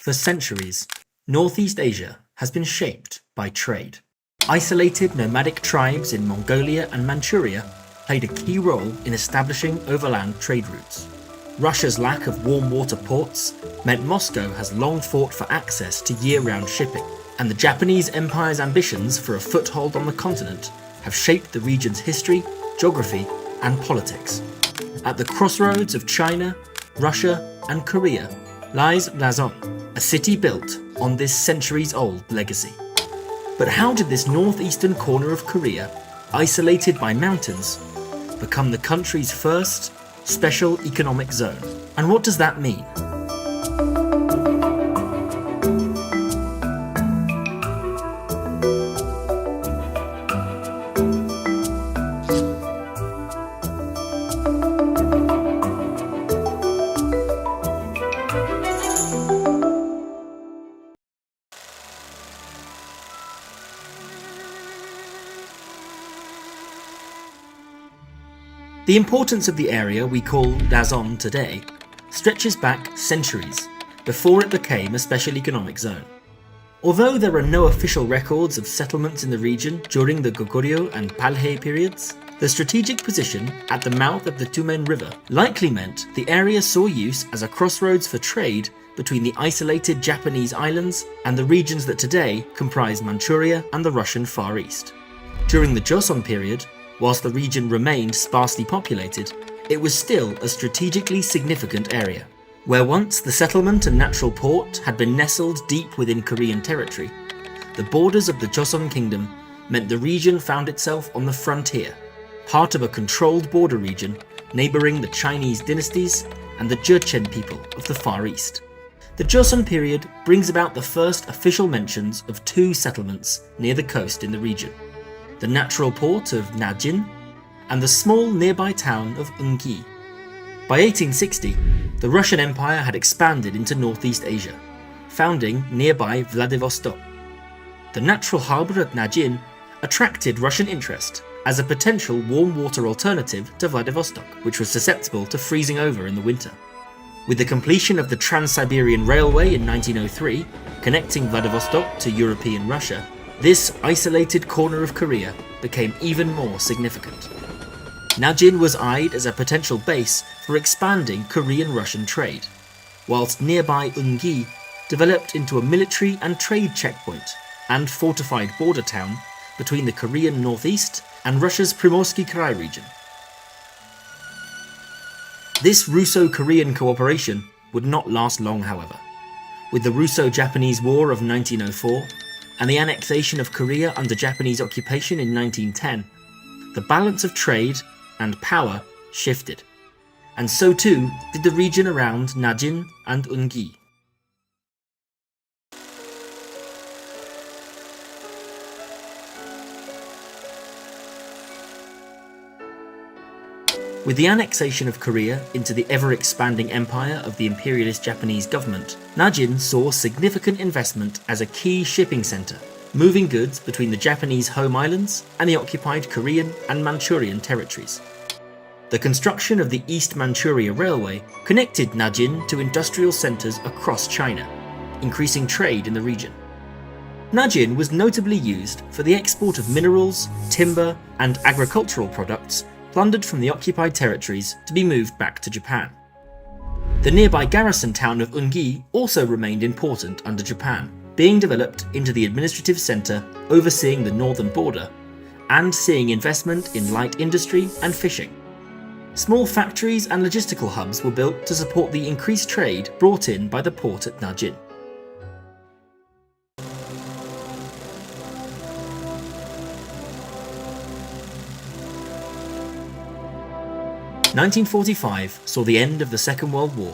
For centuries, Northeast Asia has been shaped by trade. Isolated nomadic tribes in Mongolia and Manchuria played a key role in establishing overland trade routes. Russia's lack of warm water ports meant Moscow has long fought for access to year-round shipping, and the Japanese Empire's ambitions for a foothold on the continent have shaped the region's history, geography, and politics. At the crossroads of China, Russia, and Korea lies Rason, a city built on this centuries-old legacy. But how did this northeastern corner of Korea, isolated by mountains, become the country's first special economic zone? And what does that mean? The importance of the area we call Rason today stretches back centuries before it became a special economic zone. Although there are no official records of settlements in the region during the Goguryeo and Balhae periods, the strategic position at the mouth of the Tumen River likely meant the area saw use as a crossroads for trade between the isolated Japanese islands and the regions that today comprise Manchuria and the Russian Far East. During the Joseon period, whilst the region remained sparsely populated, it was still a strategically significant area. Where once the settlement and natural port had been nestled deep within Korean territory, the borders of the Joseon Kingdom meant the region found itself on the frontier, part of a controlled border region neighbouring the Chinese dynasties and the Jurchen people of the Far East. The Joseon period brings about the first official mentions of two settlements near the coast in the region: the natural port of Rajin and the small nearby town of Eungi. By 1860, the Russian Empire had expanded into Northeast Asia, founding nearby Vladivostok. The natural harbour at Rajin attracted Russian interest as a potential warm water alternative to Vladivostok, which was susceptible to freezing over in the winter. With the completion of the Trans-Siberian Railway in 1903, connecting Vladivostok to European Russia, this isolated corner of Korea became even more significant. Rajin was eyed as a potential base for expanding Korean-Russian trade, whilst nearby Eungi developed into a military and trade checkpoint and fortified border town between the Korean northeast and Russia's Primorsky Krai region. This Russo-Korean cooperation would not last long, however. With the Russo-Japanese War of 1904 and the annexation of Korea under Japanese occupation in 1910, the balance of trade and power shifted, and so too did the region around Rajin and Eungi. With the annexation of Korea into the ever-expanding empire of the imperialist Japanese government, Rajin saw significant investment as a key shipping centre, moving goods between the Japanese home islands and the occupied Korean and Manchurian territories. The construction of the East Manchuria Railway connected Rajin to industrial centres across China, increasing trade in the region. Rajin was notably used for the export of minerals, timber, and agricultural products plundered from the occupied territories to be moved back to Japan. The nearby garrison town of Eungi also remained important under Japan, being developed into the administrative centre overseeing the northern border and seeing investment in light industry and fishing. Small factories and logistical hubs were built to support the increased trade brought in by the port at Rajin. ' 1945 saw the end of the Second World War,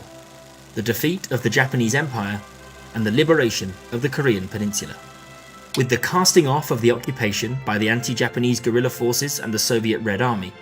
the defeat of the Japanese Empire, and the liberation of the Korean Peninsula. With the casting off of the occupation by the anti-Japanese guerrilla forces and the Soviet Red Army,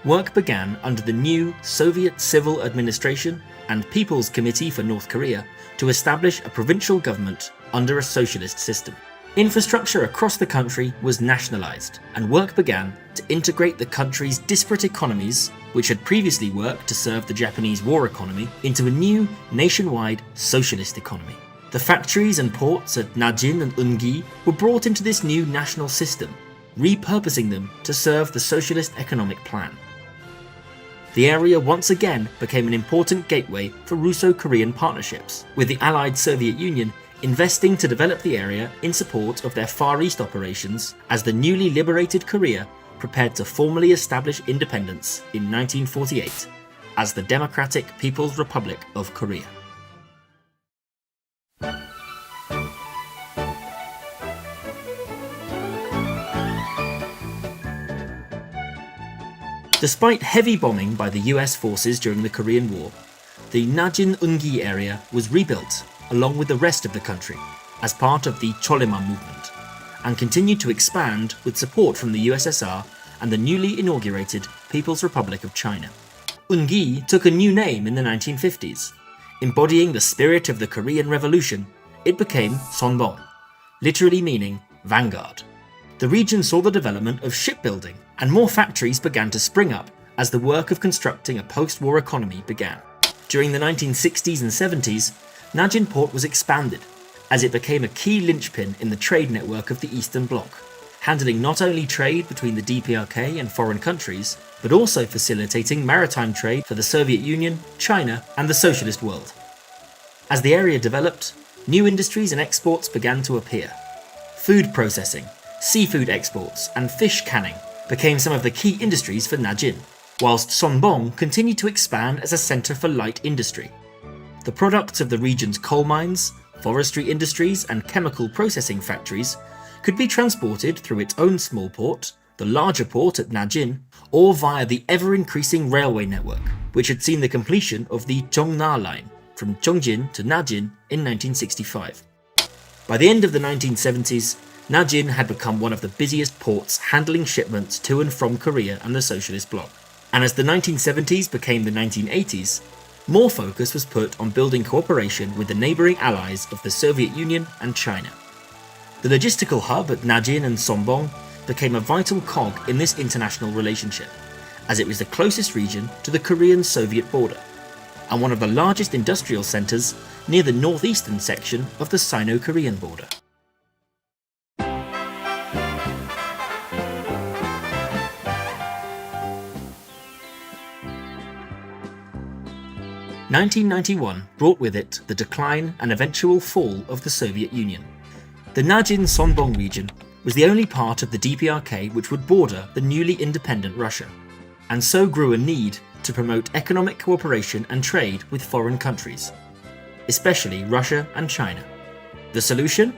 work began under the new Soviet Civil Administration and People's Committee for North Korea to establish a provincial government under a socialist system. Infrastructure across the country was nationalised, and work began to integrate the country's disparate economies, which had previously worked to serve the Japanese war economy, into a new nationwide socialist economy. The factories and ports at Najin and Ungi were brought into this new national system, repurposing them to serve the socialist economic plan. The area once again became an important gateway for Russo-Korean partnerships, with the Allied Soviet Union investing to develop the area in support of their Far East operations as the newly liberated Korea prepared to formally establish independence in 1948 as the Democratic People's Republic of Korea. Despite heavy bombing by the US forces during the Korean War, the Najin-Ungi area was rebuilt along with the rest of the country as part of the Cholema movement, and continued to expand with support from the USSR and the newly inaugurated People's Republic of China. Ungi took a new name in the 1950s. Embodying the spirit of the Korean Revolution, it became Sonbong, literally meaning vanguard. The region saw the development of shipbuilding, and more factories began to spring up as the work of constructing a post-war economy began. During the 1960s and 70s, Najin Port was expanded, as it became a key linchpin in the trade network of the Eastern Bloc, handling not only trade between the DPRK and foreign countries, but also facilitating maritime trade for the Soviet Union, China, and the socialist world. As the area developed, new industries and exports began to appear. Food processing, seafood exports, and fish canning became some of the key industries for Najin, whilst Sonbong continued to expand as a centre for light industry. The products of the region's coal mines, forestry industries, and chemical processing factories could be transported through its own small port, the larger port at Najin, or via the ever-increasing railway network, which had seen the completion of the Zhongna line from Chongjin to Najin in 1965. By the end of the 1970s, Najin had become one of the busiest ports handling shipments to and from Korea and the Socialist Bloc. And as the 1970s became the 1980s, more focus was put on building cooperation with the neighbouring allies of the Soviet Union and China. The logistical hub at Najin and Sonbong became a vital cog in this international relationship, as it was the closest region to the Korean-Soviet border, and one of the largest industrial centres near the northeastern section of the Sino-Korean border. (1991) brought with it the decline and eventual fall of the Soviet Union. The Najin-Sonbong region was the only part of the DPRK which would border the newly independent Russia, and so grew a need to promote economic cooperation and trade with foreign countries, especially Russia and China. The solution?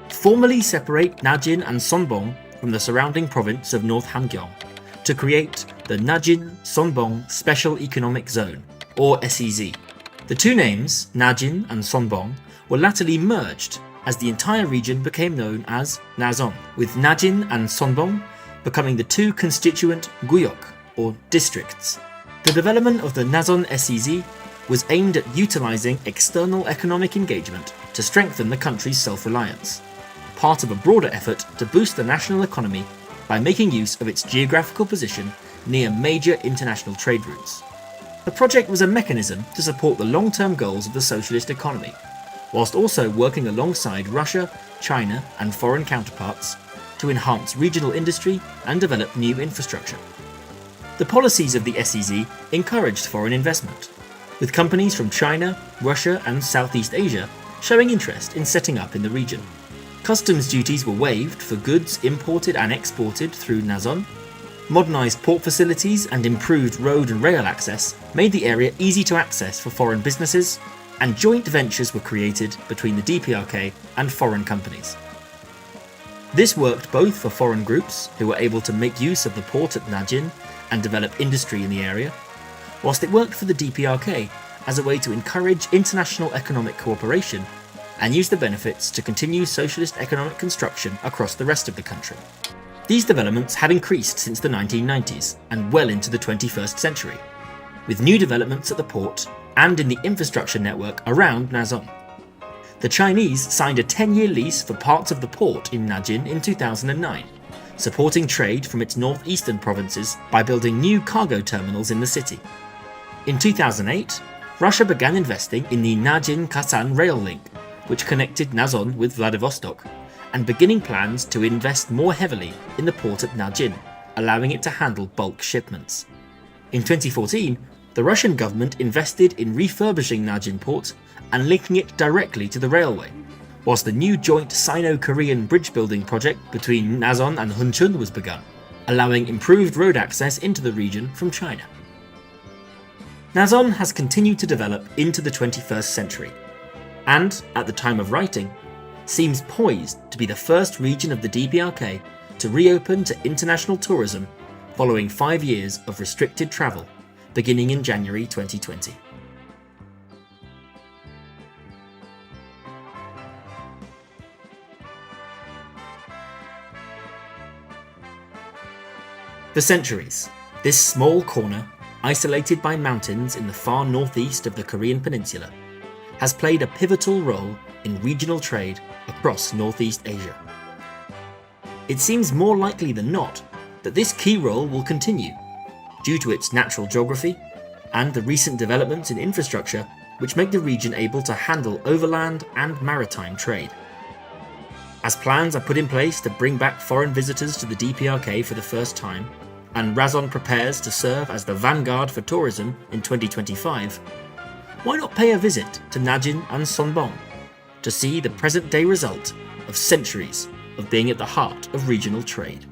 Formally separate Najin and Sonbong from the surrounding province of North Hamgyong to create the Najin-Sonbong Special Economic Zone, or SEZ. The two names, Najin and Sonbong, were latterly merged as the entire region became known as Rason, with Najin and Sonbong becoming the two constituent guyok, or districts. The development of the Rason SEZ was aimed at utilising external economic engagement to strengthen the country's self-reliance, part of a broader effort to boost the national economy by making use of its geographical position near major international trade routes. The project was a mechanism to support the long-term goals of the socialist economy, whilst also working alongside Russia, China, and foreign counterparts to enhance regional industry and develop new infrastructure. The policies of the SEZ encouraged foreign investment, with companies from China, Russia, and Southeast Asia showing interest in setting up in the region. Customs duties were waived for goods imported and exported through Rason. Modernised port facilities and improved road and rail access made the area easy to access for foreign businesses, and joint ventures were created between the DPRK and foreign companies. This worked both for foreign groups who were able to make use of the port at Najin and develop industry in the area, whilst it worked for the DPRK as a way to encourage international economic cooperation and use the benefits to continue socialist economic construction across the rest of the country. These developments have increased since the 1990s and well into the 21st century, with new developments at the port and in the infrastructure network around Rason. The Chinese signed a 10-year lease for parts of the port in Najin in 2009, supporting trade from its northeastern provinces by building new cargo terminals in the city. In 2008, Russia began investing in the Najin-Kasan rail link, which connected Nazon with Vladivostok, and beginning plans to invest more heavily in the port at Najin, allowing it to handle bulk shipments. In 2014, the Russian government invested in refurbishing Najin port and linking it directly to the railway, whilst the new joint Sino-Korean bridge building project between Nazon and Hunchun was begun, allowing improved road access into the region from China. Nazon has continued to develop into the 21st century, and, at the time of writing, seems poised to be the first region of the DPRK to reopen to international tourism following 5 years of restricted travel, beginning in January 2020. For centuries, this small corner, isolated by mountains in the far northeast of the Korean peninsula, has played a pivotal role in regional trade across Northeast Asia. It seems more likely than not that this key role will continue, due to its natural geography and the recent developments in infrastructure which make the region able to handle overland and maritime trade. As plans are put in place to bring back foreign visitors to the DPRK for the first time, and Rason prepares to serve as the vanguard for tourism in 2025, why not pay a visit to Najin and Sonbong to see the present-day result of centuries of being at the heart of regional trade?